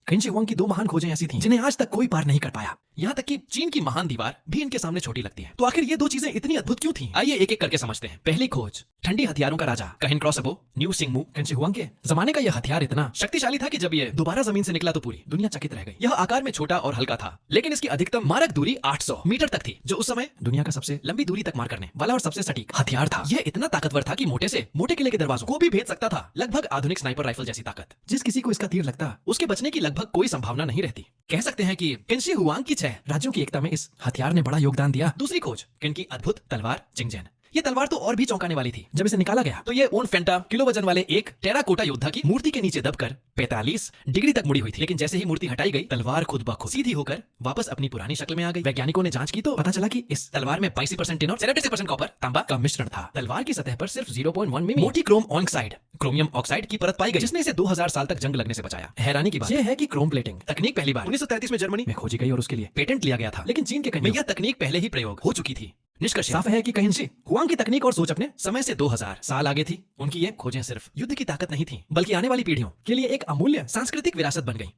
कैंची हुआंग की दो महान खोजें ऐसी थीं जिन्हें आज तक कोई पार नहीं कर पाया। यहाँ तक कि चीन की महान दीवार भी इनके सामने छोटी लगती है। तो आखिर ये दो चीजें इतनी अद्भुत क्यों थीं? आइए एक एक करके समझते हैं। पहली खोज, ठंडी हथियारों का राजा कहिन क्रॉसबो न्यू सिंगमू कैंची हुआंग के जमाने का यह हथियार इतना शक्तिशाली था कि जब ये दोबारा जमीन से निकला तो पूरी दुनिया चकित रह गई। यह आकार में छोटा और हल्का था, लेकिन इसकी अधिकतम मारक दूरी 800 मीटर तक थी, जो उस समय दुनिया का सबसे लंबी दूरी तक मार करने वाला और सबसे सटीक हथियार था। यह इतना ताकतवर था कि मोटे से मोटे किले के दरवाजों को भी भेद सकता था। लगभग आधुनिक स्नाइपर राइफल जैसी ताकत। जिस किसी को इसका तीर लगता उसके बचने की लगभग कोई संभावना नहीं रहती। कह सकते हैं कि कैंची हुआंग की 6 राज्यों की एकता में इस हथियार ने बड़ा योगदान दिया। दूसरी खोज, किन की अद्भुत तलवार जिंगजेन। ये तलवार तो और भी चौंकाने वाली थी जब इसे निकाला गया तो ये ओन फेंटा किलो वजन वाले एक टेराकोटा योद्धा की मूर्ति के नीचे दबकर 45 डिग्री तक मुड़ी हुई थी। लेकिन जैसे ही मूर्ति हटाई गई, तलवार खुद ब खुद सीधी होकर वापस अपनी पुरानी शक्ल में आ गई। वैज्ञानिकों ने जांच की तो पता चला कि इस तलवार में 82% टिन और 77% कॉपर तांबा का मिश्रण था। तलवार की सतह पर सिर्फ 0.1 मिमी मोटी क्रोम ऑक्साइड क्रोमियम ऑक्साइड की परत पाई गई, जिसने इसे 2000 साल तक जंग लगने से बचाया। हैरानी की बात यह है कि क्रोम प्लेटिंग तकनीक पहली बार 1933 में जर्मनी में खोजी गई और उसके लिए पेटेंट लिया गया था। लेकिन चीन के में यह तकनीक पहले ही प्रयोग हो चुकी थी। निष्कर्ष साफ है कि कैंची हुआंग की तकनीक और सोच अपने समय से 2000 साल आगे थी। उनकी ये खोजें सिर्फ युद्ध की ताकत नहीं थी, बल्कि आने वाली पीढ़ियों के लिए एक अमूल्य सांस्कृतिक विरासत बन गई।